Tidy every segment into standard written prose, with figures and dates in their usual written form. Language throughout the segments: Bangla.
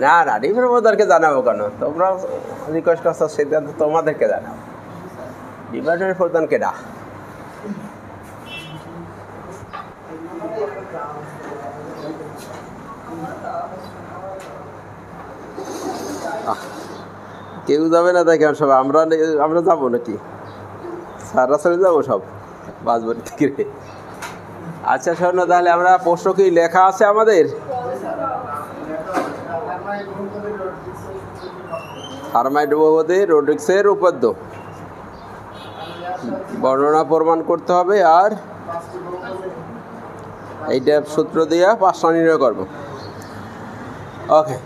না না, ডিমের প্রধানকে জানাবো কেন? তোমরা রিকোয়েস্ট করছো, সিদ্ধান্ত তোমাদেরকে জানাবো। ডিপার্টমেন্টের প্রধান কেডা? কেউ যাবে না দেখে সব, আমরা যাবো নাকি? স্যাররা চলে যাবো সব বাসবাড়ি থেকে। আচ্ছা শোনো, তাহলে আমরা প্রশ্ন কি লেখা আছে আমাদের? হার্মাইট বহুপদী রোড্রিক্সের উপপাদ্য বর্ণনা প্রমাণ করতে হবে, আর এইটা সূত্র দিয়ে পাঁচটা নির্ণয় করবো। ওকে,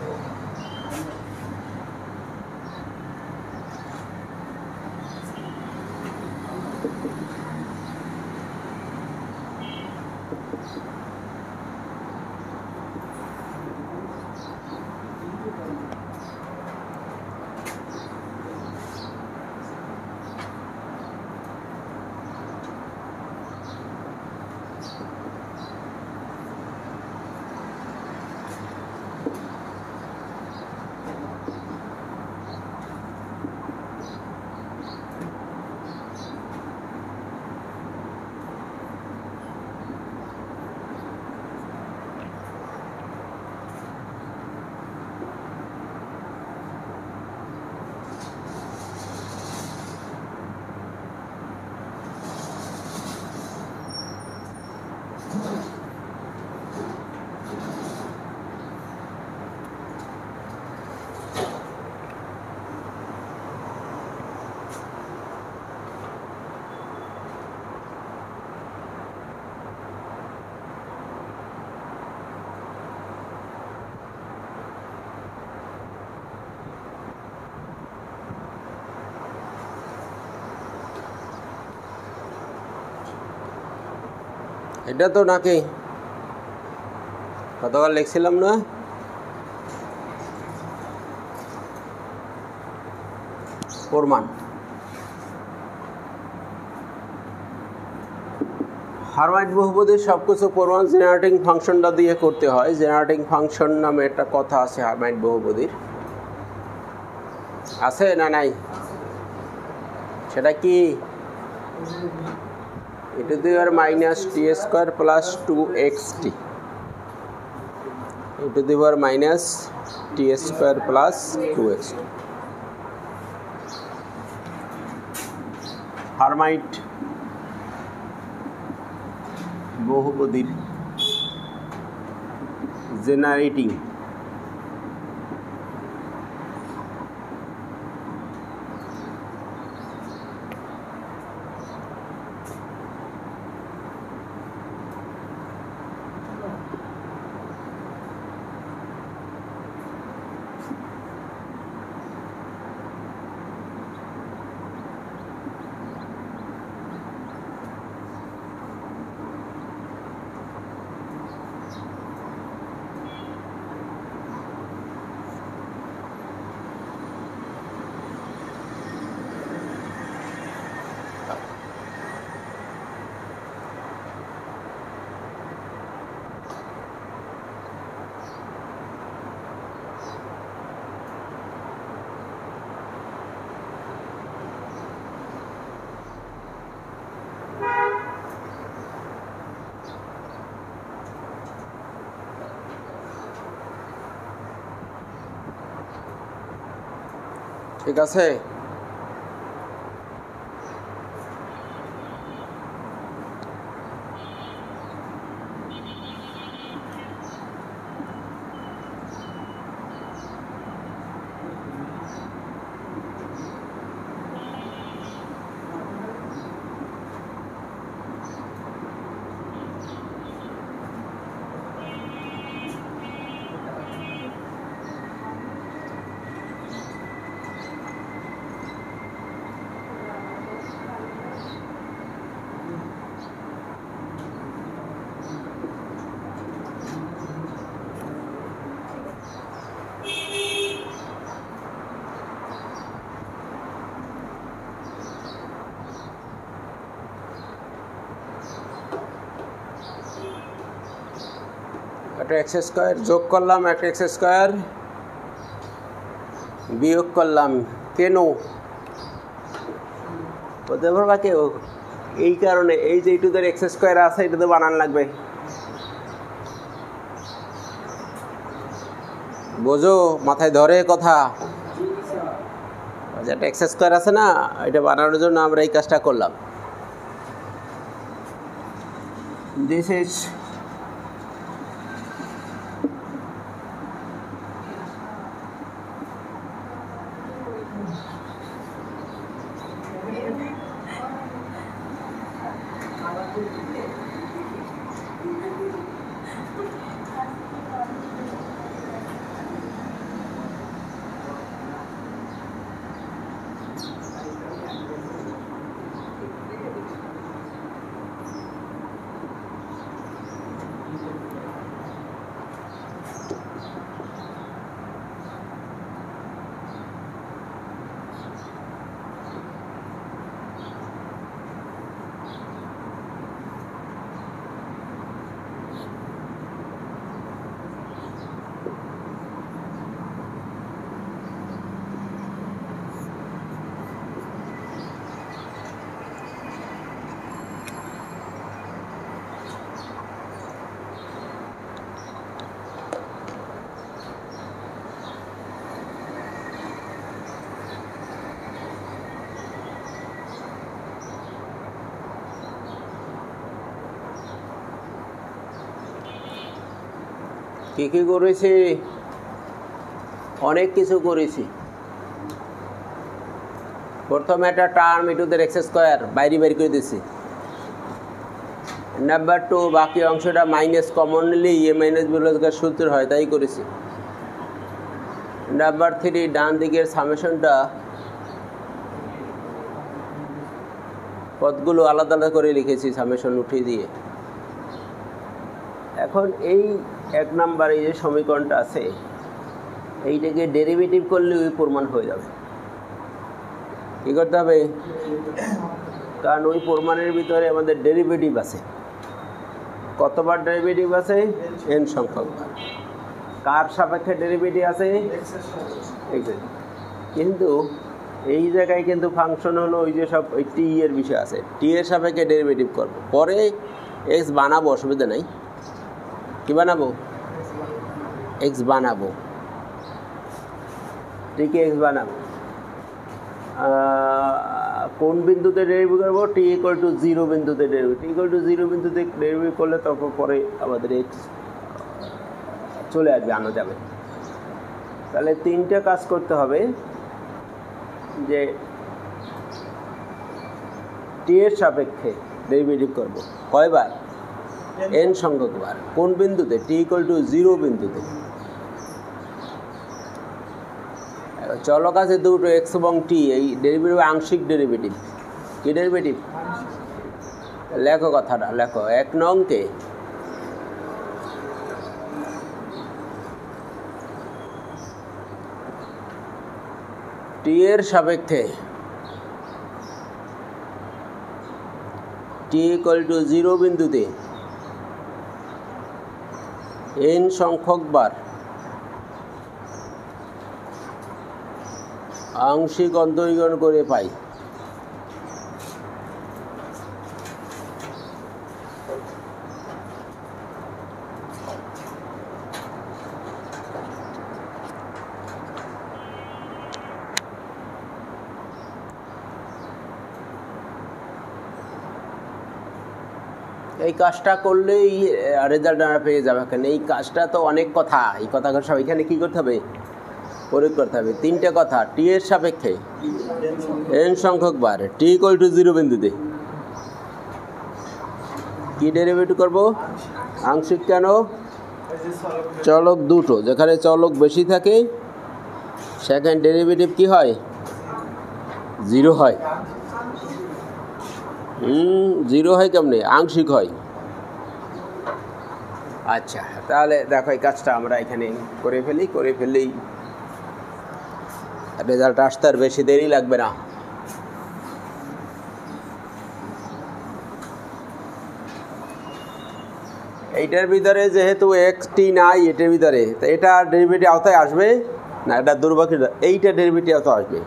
এটা তো নাকি কতবার লিখছিলাম না? প্রমাণ। হার্মাইট বহুপদীর সব কিছু প্রমাণ জেনারেটিং ফাংশনটা দিয়ে করতে হয়। জেনারেটিং ফাংশন নামে একটা কথা আছে হার্মাইট বহুপদীর, আছে না নাই? সেটা কি? e to the power minus t square plus 2xt, e to the power minus t square plus 2xt। Hermite বহুপদীর জেনারেটিং ঠিক আছে। একটা এক্স স্কোয়ার যোগ করলাম, একটা এক্স স্কোয়ার বিয়োগ করলাম কেন বলতে পারবা কেউ? এই কারণে এই যে এইটুদের এক্স স্কোয়ার আছে এটা তো বানান লাগবে, বোঝো? মাথায় ধরে কথা, যেটা এক্স স্কোয়ার আছে না এটা বানানোর জন্য আমরা এই কাজটা করলাম। দিস ইজ কি কি করেছি? অনেক কিছু করেছি। প্রথমে একটা টার্ম ইটুদের এক্স স্কোয়ার বাইরে বের করে দিয়েছি। নাম্বার 2 বাকি অংশটা মাইনাস কমনলি এ মাইনাস বিলসগার সূত্র হয় তাই করেছি। নাম্বার 3 ডান দিকের সামেশনটা পদগুলো আলাদা আলাদা করে লিখেছি সামেশন উঠিয়ে দিয়ে। এখন এই 1 নাম্বার এই যে সমীকরণটা আছে এইটাকে ডেরিভেটিভ করলে ওই প্রমাণ হয়ে যাবে। কী করতে হবে? কারণ ওই প্রমাণের ভিতরে আমাদের ডেরিভেটিভ আছে। কতবার ডেরিভেটিভ আছে? n সংখ্যক বার। কার সাপেক্ষে ডেরিভেটিভ আছে? কিন্তু এই জায়গায় কিন্তু ফাংশন হলো ওই যে সব ওই টি এর বিষয় আছে, টি এর সাপেক্ষে ডেরিভেটিভ করব, পরে এক্স বানাবো, অসুবিধা নাই। কি বানাবো? এক্স বানাবো, ঠিক এক্স বানাবো। কোন বিন্দুতে ডেরিভেটিভ করবো? টি ইকুয়াল টু 0 বিন্দুতে ডেরিভেটিভ। টি ইকুয়াল টু 0 বিন্দুতে ডেরিভেটিভ করলে তারপর পরে আমাদের এক্স চলে আসবে, আনা যাবে। তাহলে 3টে কাজ করতে হবে, যে টি এর সাপেক্ষে ডেরিভেটিভ করব কয়বার? n সংখ্যক বার। কোন বিন্দুতে? টি ইকুয়াল টু 0 বিন্দুতে। চলক আছে দুটো, এক্স এবং টি। এই ডেরিভেটিভ আংশিক ডেরিভেটিভ। কি ডেরিভেটিভ? লেখো কথাটা, লেখো। 1 নংকে টি এর সাপেক্ষে টি ইকুয়াল টু 0 বিন্দুতে n সংখ্যক বার আংশিক অন্তরীকরণ করে পাই। এই কাজটা করলেই রেজাল্ট আমরা পেয়ে যাবে। কেন এই কাজটা তো অনেক কথা, এই কথাগুলো সব এখানে কী করতে হবে? প্রয়োগ করতে হবে। 3টে কথা। টি এর সাপেক্ষে n সংখ্যক বার টি ইকুয়াল টু 0 বিন্দুতে কি ডেরিভেটিভ করব? আংশিক। কেন? চলক দুটো, যেখানে চলক বেশি থাকে সেখানে ডেরিভেটিভ কি হয়? 0 হয়। 0 হয় কেমনে? আংশিক হয়। আচ্ছা, তাহলে দেখো এই কাজটা আমরা এখানে করে ফেললেই রেজাল্ট আসতে আর বেশি দেরি লাগবে না। এইটার ভিতরে যেহেতু এক্স টি নাই এটার ভিতরে, তো এটা ডেরিভেটিভ আওতায় আসবে না, এটা দুর্ভাগ্য, এইটা ডেরিভেটিভ তো আসবে,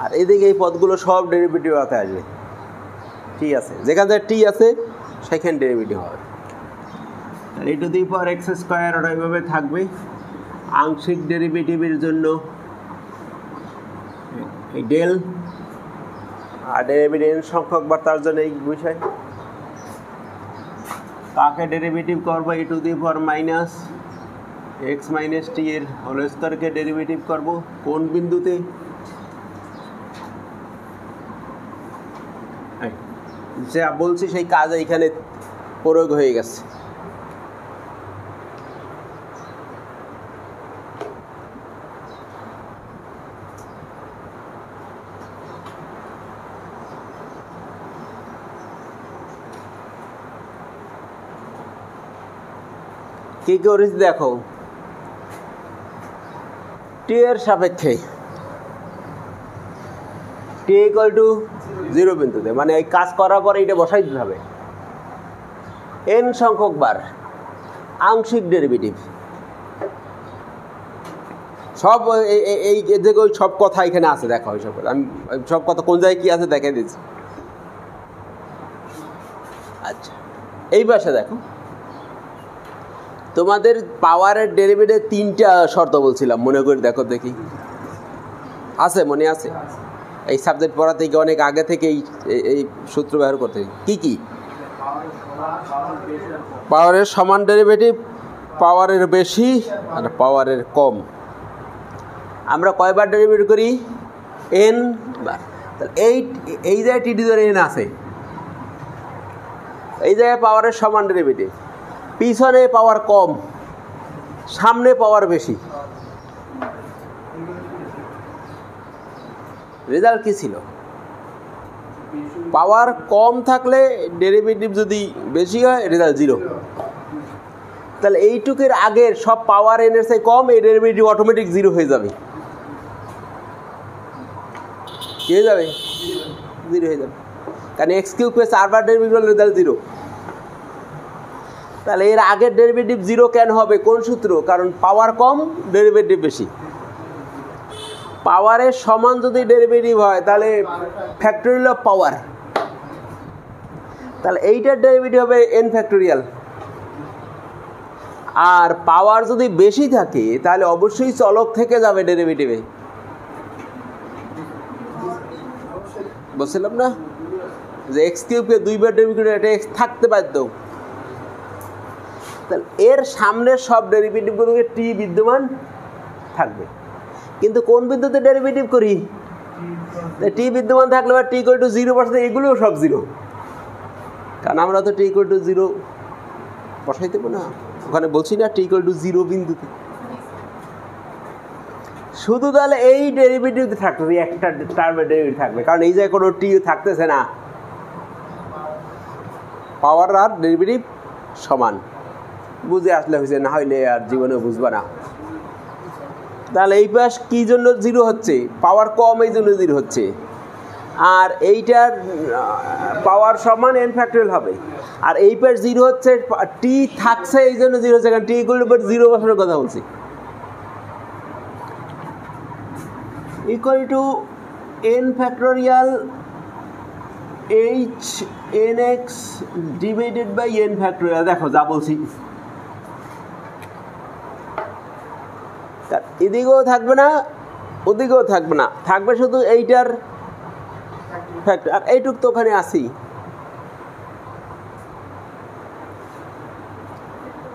আর এদিকে এই পদগুলো সব ডেরিভেটিভ হাতে আসবে। টি আছে, যেখানে টি আছে সেখানে ডেরিভেটিভ হবে। e to the power x square ওটা এইভাবে থাকবে। আংশিক ডেরিভেটিভের জন্য এই ডেল, আর ডেরিভেটিভ সংখ্যক বার, তার জন্য এই বিষয় কাকে ডেরিভেটিভ করবো, e to the power minus x minus t এর হোল স্কোয়ারকে ডেরিভেটিভ করব কোন বিন্দুতে, যা বলছি সেই কাজ এইখানে প্রয়োগ হয়ে গেছে। কি করেছি দেখো, টি এর সাপেক্ষে টি ইকুয়াল টু 0 বিন্দুতে, মানে এই কাজ করার পরে এটা বসাই দিতে হবে। n সংখ্যক বার আংশিক ডেরিভেটিভ, সব এই দেখো সব কথা এখানে আছে, দেখো ওই সব কথা, আমি সব কথা কোন জায়গায় কি আছে দেখাই দিচ্ছি। আচ্ছা, এই পাশে দেখো তোমাদের পাওয়ারের ডেরিভেটিভ 3টা শর্ত বলছিলাম, মনে করে দেখো দেখি, আছে মনে আছে? এই সাবজেক্ট পড়া থেকে অনেক আগে থেকে এই সূত্র ব্যবহার করতে। কি কি? পাওয়ারের সমান ডেরিভেটিভ, পাওয়ারের বেশি আর পাওয়ারের কম। আমরা কয়বার ডেরিভেটিভ করি? n বার। তাহলে এই জায়গায় টি টু দি পাওয়ার n আছে, এই জায়গায় পাওয়ারের সমান ডেরিভেটিভ, পিছনে পাওয়ার কম, সামনে পাওয়ার বেশি। রেজাল্ট কি ছিল? পাওয়ার কম থাকলে ডেরিভেটিভ যদি বেশি হয় রেজাল্ট 0। তাহলে এইটুকের আগের সব পাওয়ার n এর চেয়ে কম, এই ডেরিভেটিভ অটোমেটিক 0 হয়ে যাবে। কি হয়ে যাবে? 0 হয়ে যাবে, কারণ এক্স কিউবকে 4 বার ডেরিভেটিভ হলে রেজাল্ট 0। তাহলে এর আগের ডেরিভেটিভ 0 কেন হবে? কোন সূত্র? কারণ পাওয়ার কম, ডেরিভেটিভ বেশি। পাওয়ারের সমান যদি ডেরিভেটিভ হয় তাহলে ফ্যাক্টরিয়াল অফ পাওয়ার, তাহলে এইটার ডেরিভেটিভ হবে n ফ্যাক্টরিয়াল। আর পাওয়ার যদি বেশি থাকে তাহলে অবশ্যই চলক থেকে যাবে ডেরিভেটিভে। বলছিলাম না যে এক্স কিউবকে 2 বার ডেরিভেটিভ, এটা এক্স থাকতে বাধ্য। তাহলে এর সামনের সব ডেরিভেটিভগুলোকে টি বিদ্যমান থাকবে, কিন্তু কোন বিন্দুতে ডেরিভেটিভ করি? টি বিদ্যমান থাকলে বা টি ইকুয়াল টু 0 এগুলোও সব 0, কারণ আমরা তো টি ইকুয়াল টু 0 বসাই দেবো না, ওখানে বলছি না টি ইকুয়াল টু 0 বিন্দুতে। শুধু তাহলে এই ডেরিভেটিভ থাকবে, একটা টার্মের ডেরিভেটিভ থাকবে, কারণ এই জায়গায় কোনো টি থাকতেছে না, পাওয়ার আর ডেরিভেটিভ সমান। বুঝে আসলে হয়েছে, না হইলে আর জীবনে বুঝবা না। তাহলে এই পাশ কি জন্য 0 হচ্ছে? পাওয়ার কম, এই জন্য 0 হচ্ছে। আর এইটার পাওয়ার সমান n ফ্যাক্টরিয়াল হবে, আর এই পাশ 0 হচ্ছে, টি থাকছে এই জন্য 0 হচ্ছে, কারণ টি ইকুয়াল টু 0 বসানোর কথা বলছি। Equal to n factorial h nx divided by n factorial. দেখো যা বলছি, এদিকেও থাকবে না ওদিকেও থাকবে না, থাকবে শুধু এইটার ফ্যাক্টর, আর এইটুক তো ওখানে আসি।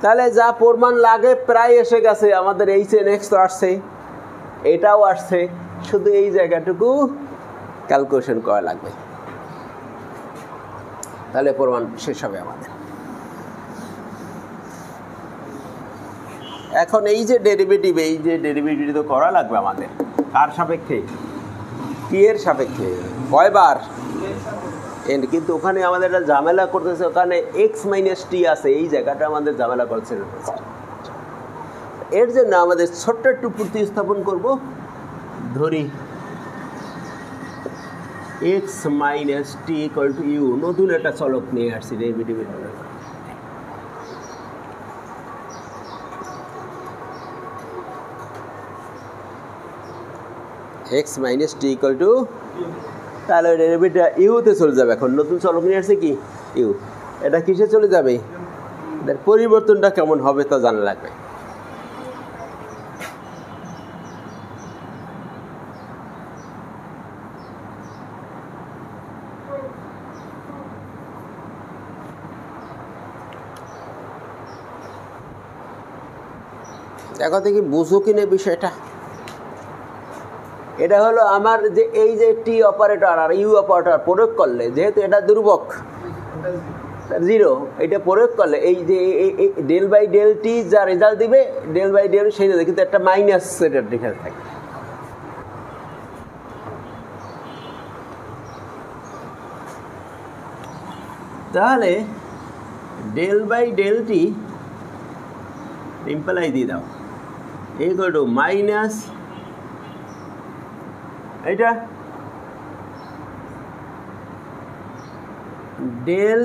তাহলে যা প্রমাণ লাগে প্রায় এসে গেছে, আমাদের এইচ এন এক্স তো আসছে, এটাও আসছে, শুধু এই জায়গাটুকু ক্যালকুলেশন করা লাগবে, তাহলে প্রমাণ শেষ হবে আমাদের। এখন এই যে ডেরিভেটিভ, এই যে ডেরিভেটিভ তো করা লাগবে আমাদের, কার সাপেক্ষে? টি এর সাপেক্ষে। কয়বার? n। কিন্তু ওখানে আমাদের একটা ঝামেলা করতেছে, ওখানে এক্স মাইনাস টি আছে, এই জায়গাটা আমাদের ঝামেলা করছে। এর জন্য আমাদের ছোট্ট একটু প্রতিস্থাপন করব। ধরি x minus t equal to u, নতুন একটা চলক নিয়ে আসছি ডেরিভেটিভের। X minus t equal to, তাহলে ডেরিভেটিভ ইউতে চলে যাবে। এখন নতুন চলক নিয়ে আসছে কি ইউ, এটা কিসে চলে যাবে, এটার পরিবর্তনটা কেমন হবে তা জানা লাগবে। দেখো দেখি বুঝো কিনা বিষয়টা। এটা হলো আমার যে এই যে টি অপারেটর আর ইউ অপারেটর প্রয়োগ করলে, যেহেতু এটা ধ্রুবক জিরো, এটা প্রয়োগ করলে এই যে ডেল বাই ডেল টি যা রেজাল্ট দিবে ডেল বাই ডেল সেই কিন্তু একটা মাইনাস সেটার ডিফারেন্স থাকে। তাহলে del by del t imply দিয়ে দাও ইকুয়াল টু মাইনাস এটা del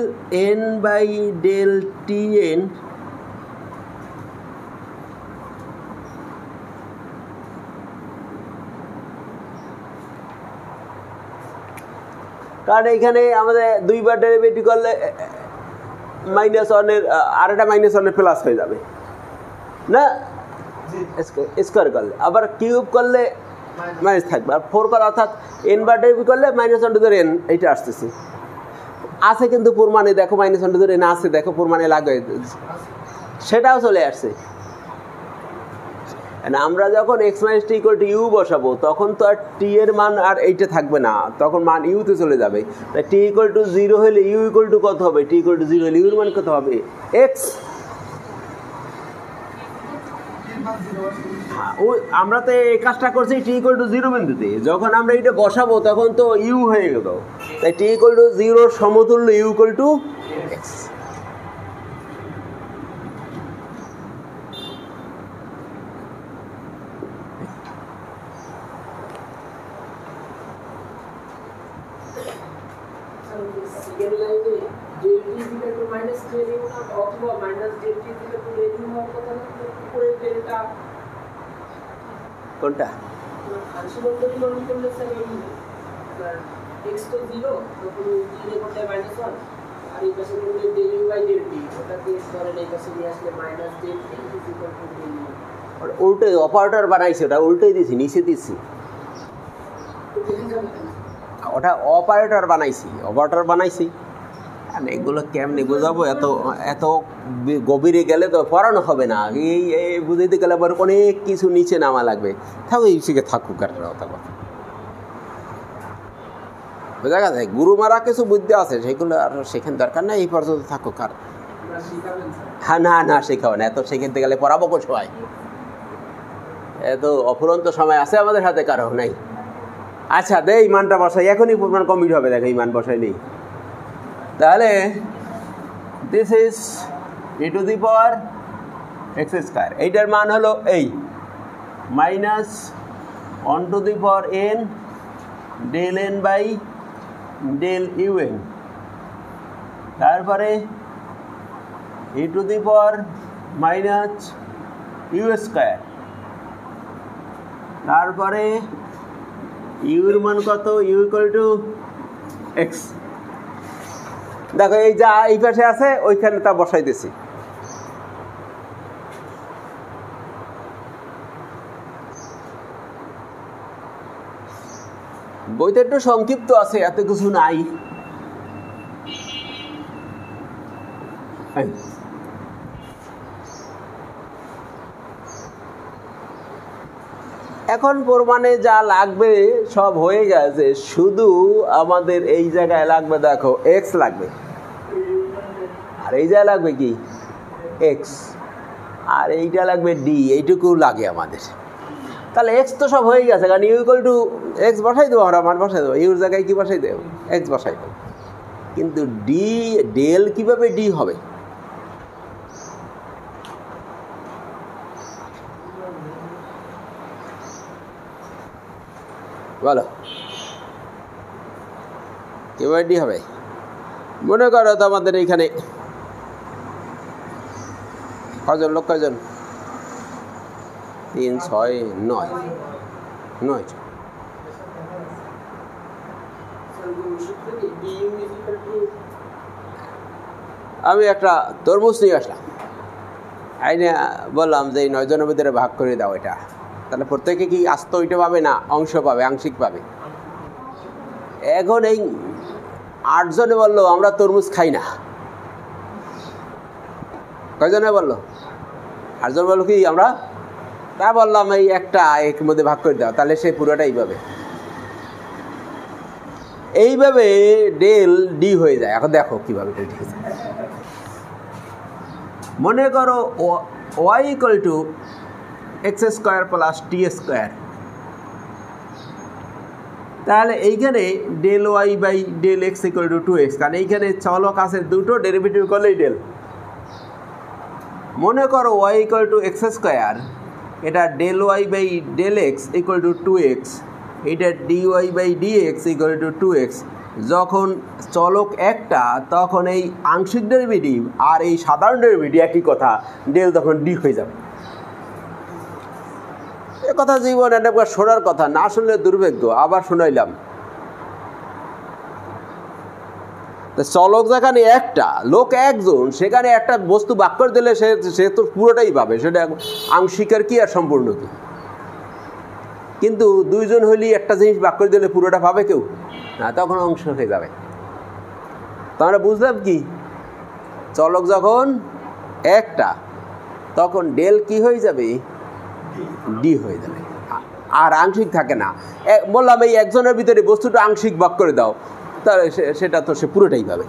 n by del t n কারণ এখানে আমাদের দুইবার ডেরিভেটিভ করলে মাইনাস ওয়ানের আর একটা মাইনাস ওয়ানের প্লাস হয়ে যাবে না, স্কোয়ার করলে আবার কিউব করলে মাইনাস থাকবে, আর ফোর করলে অর্থাৎ এন বার ডেরিভেটিভ করলে মাইনাস ওয়ান টু ধরে এন এইটা আসতেছে আছে, কিন্তু প্রমাণে দেখো মাইনাস ওয়ান টু ধরে এন আছে, দেখো প্রমাণে লাগে সেটাও চলে আসছে। আমরা যখন x minus t equal to u বসাবো তখন তো আর টি এর মান আর এইটা থাকবে না, তখন মান ইউতে চলে যাবে। তাই টি ইকুয়াল টু জিরো হলে ইউ ইকুয়াল টু কত হবে, টি ইকুয়াল টু জিরো হলে ইউর মান কত হবে এক্স। আমরা তো এই কাজটা করছি টি ইকুয়াল টু জিরো বিন্দুতে, যখন আমরা এটা বসাবো তখন তো ইউ হয়ে গেল, তাই টি ইকুয়াল টু জিরোর সমতুল্য ইউ ইকুয়াল টু এক্স। কোনটা উল্টে অপারেটর বানাইছে, ওটা উল্টে দিছি নিচে দিছি, ওটা অপারেটর বানাইছি। এগুলো কেমনি বোঝাবো, এত গভীরে গেলে তো পড়ানো হবে না, এই বুঝাইতে গেলে আবার অনেক কিছু নিচে নামা লাগবে। থাকুক এই শিখে থাকুক, আর কথা বোঝা গেছে। গুরু মারা কিছু বুদ্ধি আছে সেগুলো আর শেখার দরকার নাই, এই পর্যন্ত থাকুক। আর হ্যাঁ না শেখাও না, এত শেখাতে গেলে পড়াবো কোন সময়, এত অফুরন্ত সময় আছে আমাদের হাতে, কারো নাই। আচ্ছা দে এই মানটা বসাই, এখনই প্রমাণ কমপ্লিট হবে, দেখো এই মান বসাই নেই। তাহলে this is e to the power x square, এইটার মান হলো এই minus one to the power n del n by del u n, তারপরে e to the power minus u square, তারপরে ইউর মান কত, ইউ ইকুয়াল টু এক্স। দেখো এই যা এই পাশে আছে ওইখানে তা বসাই দিছি। বইটা একটু সংক্ষিপ্ত আছে, এত কিছু নাই। এখন প্রমাণে যা লাগবে সব হয়ে গেছে, শুধু আমাদের এই জায়গায় লাগবে দেখো এক্স লাগবে, আর এই জায়গায় লাগবে কি এক্স, আর এইটা লাগবে ডি, এইটুকু লাগে আমাদের। তাহলে এক্স তো সব হয়ে গেছে, কারণ ইউ ইকুয়াল টু এক্স বসাই দেবো, আমরা মান বসাই দেবো, ইউর জায়গায় কি বসাই দেবো এক্স বসাই দেবো। কিন্তু ডি ডেল কিভাবে ডি হবে, বলো কিভাবে ডি হবে? মনে করো তো আমাদের এইখানে কজন লোক, কজন 3 6 9 9, আমি একটা তরমুজ নিয়ে আসলাম, আইনে বললাম যে এই 9 জনের ভিতরে ভাগ করে দাও এটা, তাহলে প্রত্যেকে কি আস্ত ওইটা পাবে না অংশ পাবে, আংশিক পাবে। এখন এই 8 জনে বললো আমরা তরমুজ খাই না। কয়জনে বললো? 8 জন বললো কি আমরা, তা বললাম এই একটা এর মধ্যে ভাগ করে দাও, তাহলে সে পুরোটাই পাবে। এইভাবে ডেল ডি হয়ে যায়। এখন দেখো কিভাবে ডেল ডি হয়ে যায়। মনে করো y equal to x square plus t square, তাহলে এইখানে del y by del x equal to 2x, কারণ এইখানে চলক আছে দুটো, ডেরিভেটিভ করলেই ডেল। মনে করো y equal to x square, এটা del y by del x equal to 2x, এটা dy by dx equal to 2x। যখন চলক একটা তখন এই আংশিক ডেরিভেটিভ আর এই সাধারণ ডেরিভেটিভ একই কথা, ডেল তখন ডি হয়ে যাবে। এ কথা জীবন একবার শোনার কথা, না শুনলে দুর্ভাগ্য, আবার শোনাইলাম। চলক যেখানে একটা, লোক একজন, সেখানে একটা বস্তু ভাগ করে দিলে সে তো পুরোটাই পাবে, সেটা আংশিকের কি আর সম্পূর্ণ কি। কিন্তু 2 জন হলেই একটা জিনিস ভাগ করে দিলে পুরোটা পাবে কেউ না, তখন অংশ হয়ে যাবে। তো আমরা বুঝলাম কি, চলক যখন একটা তখন ডেল কি হয়ে যাবে, ডি হয়ে যাবে, আর আংশিক থাকে না। বললাম এই একজনের ভিতরে বস্তুটা আংশিক ভাগ করে দাও, তাহলে সেটা তো সে পুরোটাই পাবে।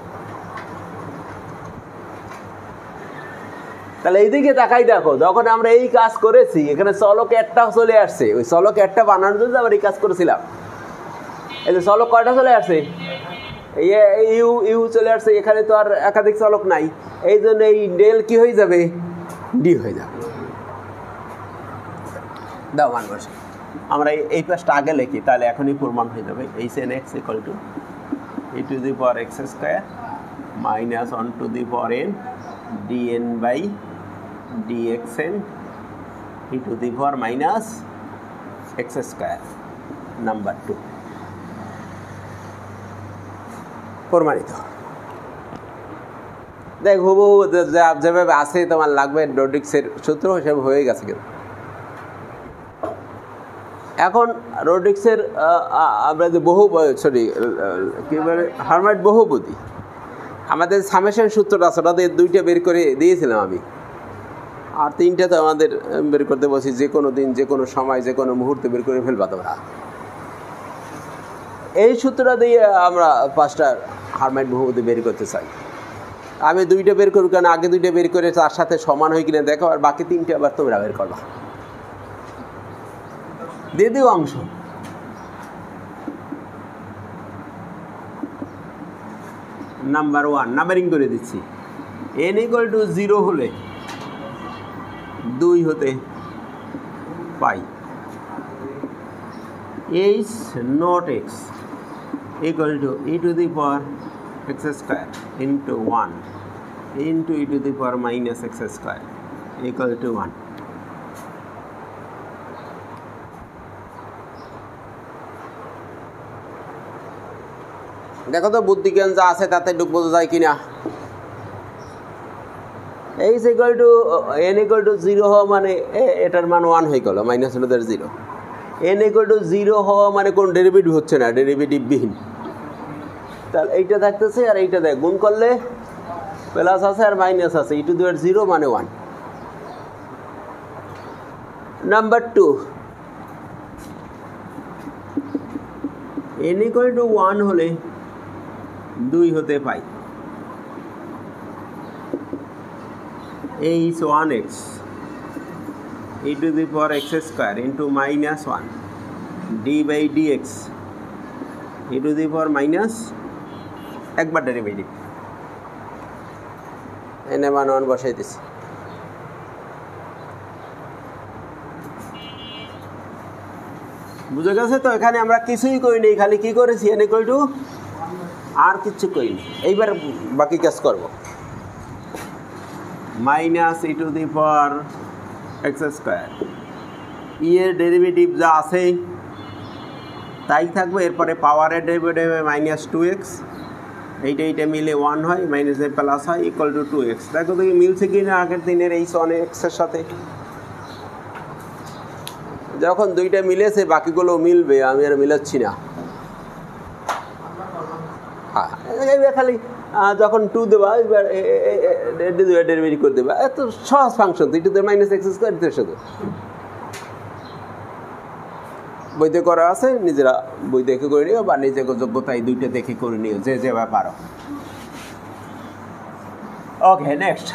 তাহলে এইদিকে তাকাই দেখো, যখন আমরা এই কাজ করেছি এখানে চলক একটা চলে আসছে, ওই চলক একটা বানানোর জন্য আমরা এই কাজ করেছিলাম। এই যে চলক কয়টা চলে আসছে, ইউ ইউ চলে আসছে, এখানে তো আর একাধিক চলক নাই, এই জন্য এই ডেল কি হয়ে যাবে, ডি হয়ে যাবে। দাও মান বসে, আমরা এই পাশটা আগে লিখি, তাহলে এখনই প্রমাণ হয়ে যাবে। H N x equal two e to the power x square minus 1 to the power n dn by dxn e to the power minus x square number 2 প্রমাণিত। দেখ হুবহু যেভাবে আছে তোমার লাগবে রোডিক্সের সূত্র হিসেবে হয়ে গেছে। কিন্তু এখন রোডিক্সের আমরা যে কী বলে হার্মাইট বহুপদী, আমাদের সামেশন সূত্রটা আছে, ওটাতে 2টা বের করে দিয়েছিলাম আমি, আর 3টা তো আমাদের বের করতে বলছি, যে কোনো দিন, যে কোনো সময়, যে কোনো মুহূর্তে বের করে ফেলবা তোমরা। এই সূত্রটা দিয়ে আমরা 5টা হার্মাইট বহুপদী বের করতে চাই। আমি 2টা বের করব, কারণ আগে 2টা বের করে তার সাথে সমান হয়ে কিনা দেখো, আর বাকি 3টা আবার তোমরা বের করবা। দ্বিতীয় অংশ, নাম্বার 1 নাম্বারিং করে দিচ্ছি। n ইকুয়াল টু 0 হলে 2 হতে পাই, h not x equal to e to the power x square into 1 into e to the power minus x square equal to 1। দেখো তো বুদ্ধিজ্ঞান যা আছে তাতে ডুব বোঝা যায় কিনা। H equal to n equal to 0 হওয়া মানে এটার মান 1 হয়ে গেল, মাইনাস হলো 0। n ইকুয়াল টু 0 হওয়া মানে কোন ডেরিভেটিভ হচ্ছে না, ডেরিভেটিভ বিহীন। তাহলে এইটা থাকতেছে আর এইটা দেখ, গুণ করলে প্লাস আছে আর মাইনাস আছে, e টু দি পাওয়ার 0 মানে 1। নাম্বার 2, n ইকুয়াল টু 1 হলে 2 হতে পাই, h 1x e to the power x square into minus 1 d by dx e to the power minus একবার ডেরিভেটিভ এনে মান 1 বসাই দিছি। বুঝে গেছে তো? এখানে আমরা কিছুই করিনি, খালি কি করেছি, n ইকুয়াল টু, আর কিচ্ছু করিনি। এইবার বাকি কাজ করব। Minus e to the power x square, e এর ডেরিভেটিভ যা আছে তাই থাকবে। এরপরে পাওয়ারের ডেরিভেটিভ মাইনাস 2x, এইটা মিলে 1 হয়, মাইনাস এ প্লাস হয়, ইকুয়াল টু 2x। দেখো দেখি মিলছে কি না আগের দিনের এই x-এর সাথে। যখন দুইটা মিলেছে বাকিগুলো মিলবে, আমি আর মিলাচ্ছি না। খালি যখন 2 দেবা এবার ডেরিভেটিভ করে দেবা, এত সহজ ফাংশন। 3 মাইনাস এক্স স্কোয়ার শুধু বইতে করা আছে, নিজেরা বই দেখে করে নিও বা নিজেকে যোগ্যতায় দুইটা দেখে করে নিও, যে যেভাবে পারো। ওকে, নেক্সট।